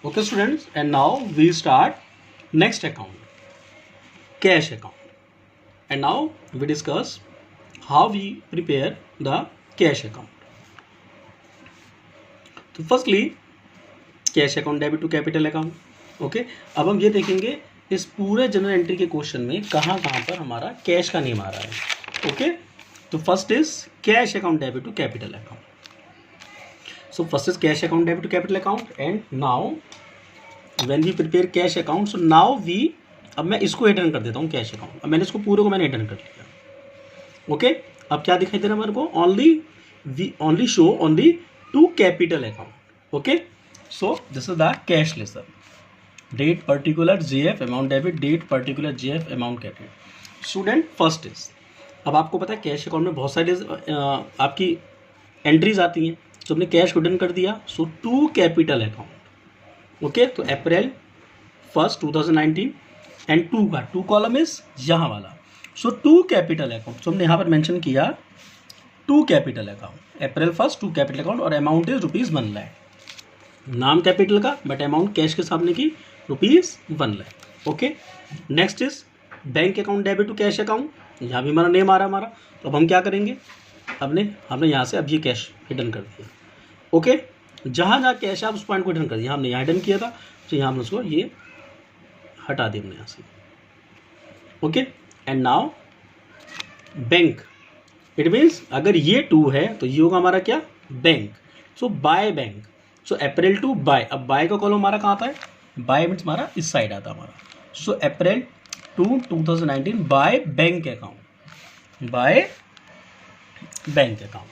Okay students, and now we start next account, cash account. And now we discuss how we prepare the cash account. तो firstly cash account debit to capital account. Okay, अब हम ये देखेंगे इस पूरे general entry के question में कहाँ पर हमारा कैश का नेम आ रहा है. ओके, तो first is cash account debit to capital account. So first is cash account debit to capital account. And now when we prepare cash account, so now we, अब मैं इसको हिडन कर देता हूँ कैश अकाउंट. अब मैंने इसको पूरे को मैंने हिडन कर लिया. ओके, अब क्या दिखाई दे रहा है हमारे को? Only show only to capital account. Okay, so this is the cash ledger. Date particular JF amount debit, date particular JF amount credit. Student first is, अब आपको पता है कैश अकाउंट में बहुत सारी आपकी एंट्रीज आती हैं. तो हमने कैश को डन कर दिया. So to capital account. Okay, तो April 1 2019 and to column is यहाँ वाला. So to capital account. तो हमने यहाँ पर मेंशन किया to capital account. April 1 to capital account और अमाउंट इज ₹1 लाख. नाम कैपिटल का बट अमाउंट कैश के सामने की ₹1 lakh. Okay, next is bank account debit to cash account. यहाँ भी हमारा नेम आ रहा है हमारा. तो अब हम क्या करेंगे, हमने यहाँ से अब ये कैश हिडन कर दिया. ओके, जहाँ जहाँ कैश है आप उस पॉइंट को हिडन कर दिया. हमने यहाँ हिडन किया था तो यहाँ हमने उसको ये हटा दिया हमने यहाँ से. Okay, and now bank. It means अगर ये 2 है तो ये होगा हमारा क्या, bank. So by bank. So April to by. अब बाय का कॉलम हमारा कहाँ आता है? बाय मीन्स हमारा इस साइड आता है हमारा. So April 2 2019 by bank account, by bank account.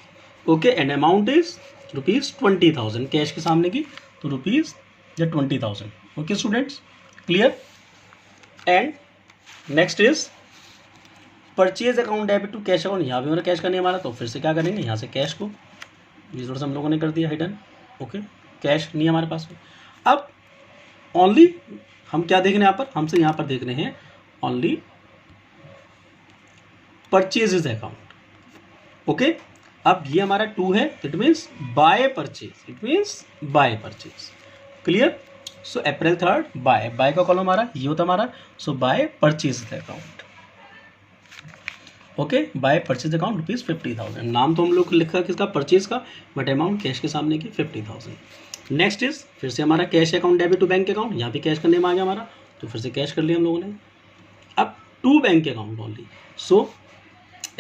Okay, and amount is ₹20,000. Cash के सामने की तो ₹20,000. Okay students, clear. And next is purchase account debit to cash account. यहाँ भी हमारा कैश का नेम आ रहा. तो फिर से क्या करेंगे, यहाँ से कैश को ये थोड़ा सा हम लोगों ने कर दिया हिडन. ओके, कैश नहीं हमारे पास में. अब ओनली हम क्या देख रहे हैं यहाँ पर, हमसे यहाँ पर देख रहे हैं ओनली परचेजेज अकाउंट. ओके, अब ये हमारा 2 है. It means by purchase. It means by purchase. Clear. So April 3 by का कॉलम हमारा ये होता हमारा. So by purchase account. Okay, by purchase account ₹50,000. नाम तो हम लोग लिखा किसका, परचेज का, बट अमाउंट कैश के सामने की 50,000. नेक्स्ट इज फिर से हमारा cash account debit to bank account. यहाँ भी कैश का नेम आ गया हमारा. तो फिर से कैश कर लिया हम लोगों ने. अब to bank account only. So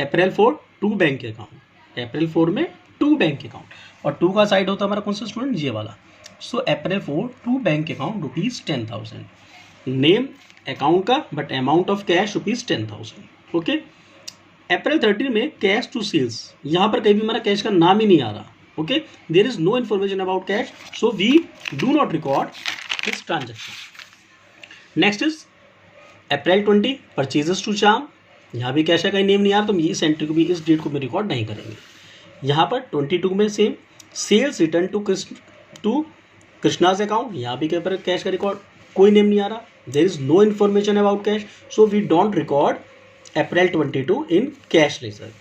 April 4 to bank account. April 4 में टू बैंक अकाउंट. और 2 का साइड होता है हमारा कौन सा स्टूडेंट, ये वाला. So April 4 to bank account ₹10,000. Name account का but amount of cash ₹10,000. Okay, April 13 में कैश टू सेल्स. यहाँ पर कहीं भी हमारा कैश का नाम ही नहीं आ रहा. Okay, there is no information about cash. So we do not record this transaction. Next is April 20 purchases to चाम. यहाँ भी कैश का कहीं नेम नहीं आ रहा. तो इस एंट्री को भी, इस डेट को भी रिकॉर्ड नहीं करेंगे. यहाँ पर 22 में same sales return to Krishna's account. यहाँ भी पर कैश का रिकॉर्ड कोई नेम नहीं आ रहा. There is no information about cash. So we don't record April 22 in cash ledger.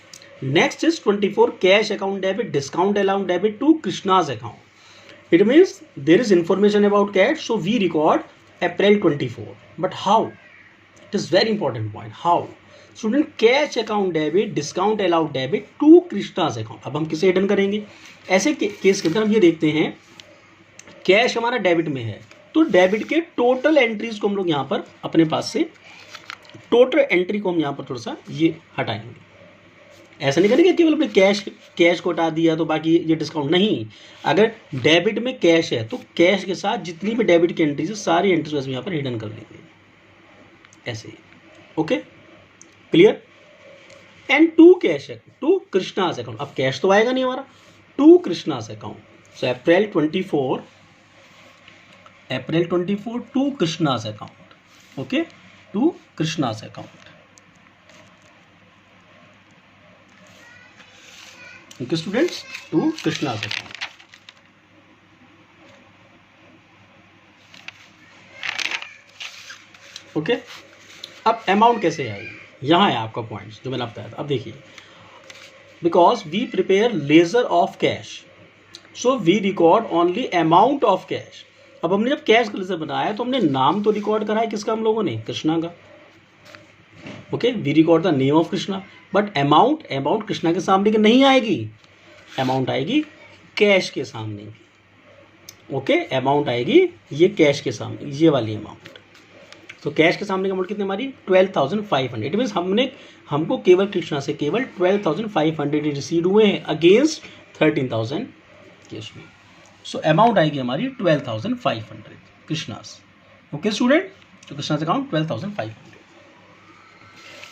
Next is 24 cash account debit discount allowed debit to Krishna's account. It means there is information about cash. So we record April 24. But how? It is very important point. How student? Cash account debit discount allowed debit to Krishna's account. अब हम किसे hidden करेंगे? ऐसे case के अंदर हम ये देखते हैं कैश हमारा डेबिट में है तो डेबिट के टोटल एंट्रीज को हम लोग यहाँ पर अपने पास से टोटल एंट्री को हम यहाँ पर थोड़ा सा ये हटाएंगे. ऐसा नहीं करेंगे केवल अपने कैश को हटा दिया तो बाकी ये डिस्काउंट नहीं. अगर डेबिट में कैश है तो कैश के साथ जितनी भी डेबिट की एंट्रीज है सारी एंट्रीज वैसे यहाँ पर हिडन कर लेंगे ऐसे ही. Okay, clear. And to cash to Krishna's account. अब कैश तो आएगा नहीं हमारा. To Krishna's account. So April 24 to Krishna's account. Okay, to Krishna's account. Okay students, to Krishna's account. Okay, अब अमाउंट कैसे आएगी, यहाँ है आपका पॉइंट जो मैंने बताया था. अब देखिए, because we prepare ledger of cash, so we record only amount of cash. अब हमने जब कैश का लेजर बनाया तो हमने नाम तो रिकॉर्ड करा है किसका हम लोगों ने, कृष्णा का। Okay, we record the name of Krishna, but amount Krishna के सामने की नहीं आएगी, अमाउंट आएगी कैश के सामने। ओके, अमाउंट आएगी ये कैश के सामने, ये वाली अमाउंट। तो कैश के सामने की अमाउंट कितनी हमारी 12,500। इट मीन्स हमको केवल कृष्णा से केवल 12,500 रिसीव हुए हैं अगेंस्ट 13,000 कैश में। सो अमाउंट आएगी हमारी 12,500 कृष्णा से। ओके स्टूडेंट, तो कृष्णा से account 12,500।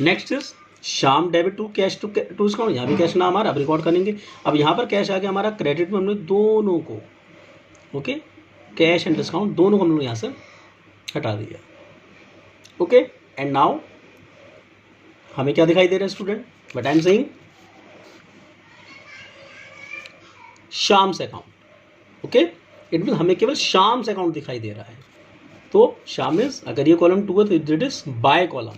Next is Shyam debit to cash to discount. यहाँ भी कैश ना हमारा, अब रिकॉर्ड करेंगे। अब यहाँ पर कैश आ गया हमारा, क्रेडिट में हमने दोनों को, ओके, कैश एंड डिस्काउंट दोनों को हम लोग यहाँ से हटा दिया। ओके, एंड नाउ हमें क्या दिखाई दे रहा है student, but I am saying Shyam's account. Okay, it mean हमें केवल श्याम्स अकाउंट दिखाई दे रहा है। तो श्याम इज, अगर ये कॉलम 2 है तो it is by column.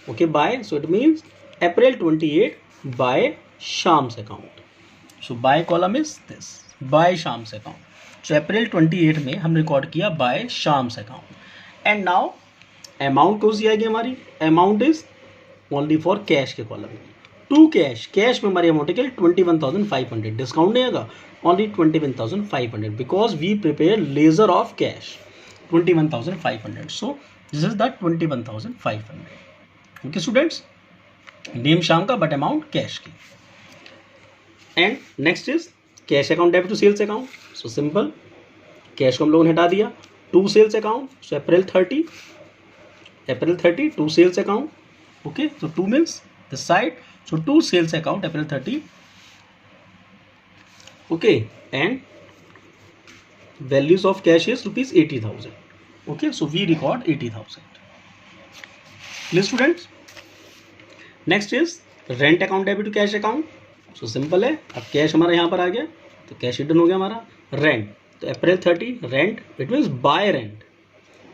Okay, by, so it means April 28 by Shyam's account. So by column is this, by Shyam's account. So April 28 में हम रिकॉर्ड किया by Shyam's account. And now amount कौन सी आएगी हमारी, amount is only for cash के column में। To cash, cash में हमारी अमाउंट है 21,500, डिस्काउंट नहीं आएगा, only 21,500 because we prepare ledger of cash 21,500। So this is the 21,500। Okay students, name Shyam का बट अमाउंट कैश की। And next is cash account debit to sales account. So simple, cash को हम लोगों ने हटा दिया, to sales account. So April 30 to sales account. Okay, so 2 means this side, so 2 sales account April 30. Okay, and values of cash is rupees 80,000. Okay, so we record 80,000. Clear students? Next is rent account debit to cash account. So simple है, अब cash हमारा यहाँ पर आ गया तो cash return हो गया हमारा। रेंट, तो April 30 rent, it means by rent,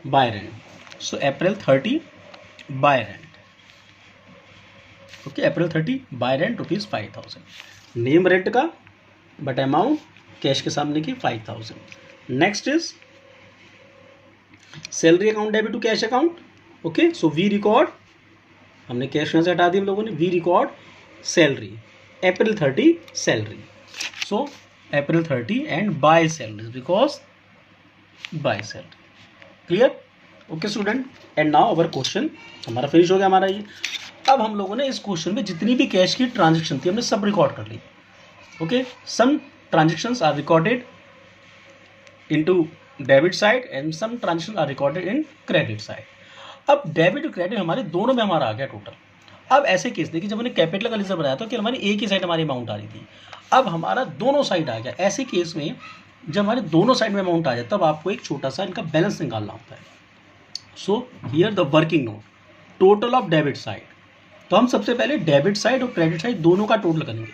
by rent. So April 30 by rent. Okay, April 30 by rent ₹5,000। Name rent का बट अमाउंट कैश के सामने की 5,000। Next is salary account debit to cash account. Okay, so we record, हमने cash में से हटा दी हम लोगों ने, we record salary April 30 salary. So April 30 and by salary because by salary. Clear? Okay student, and now our question हमारा finish हो गया हमारा ये। अब हम लोगों ने इस क्वेश्चन में जितनी भी कैश की ट्रांजैक्शन थी हमने सब रिकॉर्ड कर ली। Okay, some transactions are recorded into debit side and some transaction are recorded in credit side. अब डेबिट और क्रेडिट हमारे दोनों में हमारा आ गया टोटल। अब ऐसे केस देखिए, जब हमने कैपिटल का लेजर बनाया था कि हमारी एक ही साइड हमारी अमाउंट आ रही थी, अब हमारा दोनों साइड आ गया। ऐसे केस में जब हमारे दोनों साइड में अमाउंट आ जाए तब आपको एक छोटा सा इनका बैलेंस निकालना होता है। So here the working note, total of debit side. तो हम सबसे पहले डेबिट साइड और क्रेडिट साइड दोनों का टोटल करेंगे।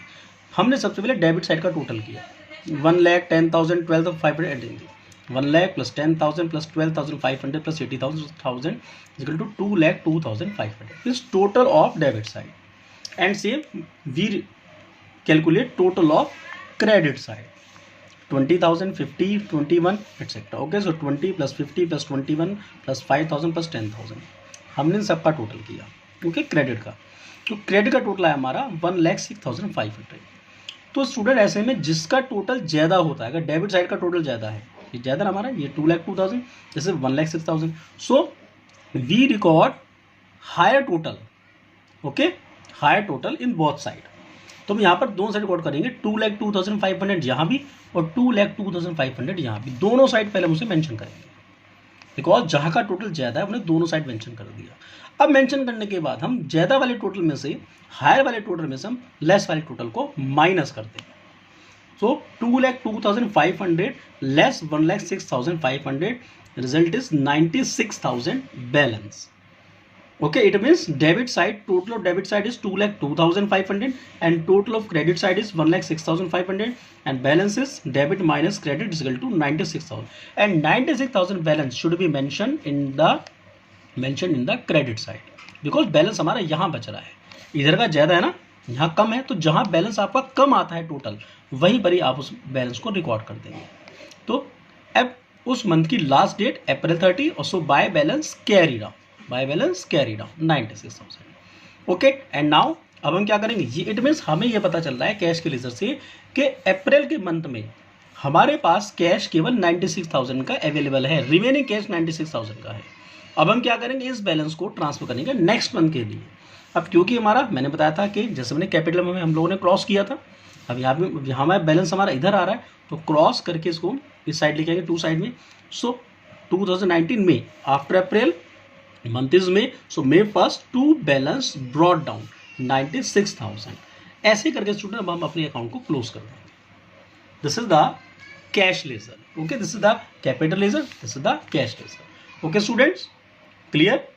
हमने सबसे पहले डेबिट साइड का टोटल किया, 1,10,000 12,500 adding 1 lakh plus 10,000 plus 12,500 plus 80,000 is equal to 2,02,500. This total of debit side. And same we calculate total of credit side. 20,000, 50, 21, etc. Okay, so 20 plus 50 plus 21 plus 5,000 plus 10,000. हमने सबका total किया, okay, credit का। तो credit का total है हमारा 1,06,500। तो student ऐसे में जिसका टोटल ज़्यादा होता है, अगर डेबिट साइड का टोटल ज़्यादा है, ये ज़्यादा ना हमारा, ये 2,02,000, जैसे 1,06,000। So we record higher total, okay, higher total in both side. तो हम यहाँ पर दोनों साइड रिकॉर्ड करेंगे, 2,02,500 यहाँ भी और 2,02,500 यहाँ भी, दोनों साइड पहले मुझे मेंशन करेंगे बिकॉज जहाँ का टोटल ज़्यादा है उन्हें दोनों साइड मेंशन कर दिया। अब मेंशन करने के बाद हम ज़्यादा वाले टोटल में से, हायर वाले टोटल में से हम लेस वाले टोटल को माइनस करते हैं। सो 2,02,500 less 1,06,500, result is 96,000 balance. Okay, it means debit side, total of debit side is 2,02,500 and total of credit side is 1,06,500 and balance is debit minus credit is equal to 96,000 and 96,000 balance should be mentioned in the credit side because balance हमारा यहाँ बच रहा है, इधर का ज़्यादा है ना, यहाँ कम है, तो जहाँ बैलेंस आपका कम आता है टोटल वहीं पर ही आप उस बैलेंस को रिकॉर्ड कर देंगे। तो अब उस मंथ की लास्ट डेट अप्रैल 30 और so by balance carry down 96,000। Okay and now अब हम क्या करेंगे, ये इट मीन्स हमें ये पता चल रहा है कैश के लेजर से कि अप्रैल के मंथ में हमारे पास कैश केवल 96,000 का अवेलेबल है, रिमेनिंग कैश 96,000 का है। अब हम क्या करेंगे, इस बैलेंस को ट्रांसफर करेंगे नेक्स्ट मंथ के लिए। अब क्योंकि हमारा मैंने बताया था कि जैसे मैंने कैपिटल में हम लोगों ने क्रॉस किया था, अब यहाँ पे हमारा बैलेंस हमारा इधर आ रहा है तो क्रॉस करके इसको इस साइड लेके आएंगे, टू साइड में। सो 2019 में आफ्टर अप्रैल मंथ इज में, so May first to balance brought down 96,000। ऐसे करके स्टूडेंट अब हम अपने अकाउंट को क्लोज कर देंगे। This is the cash ledger. Okay, this is the capital ledger, this is the cash ledger. Okay students, clear?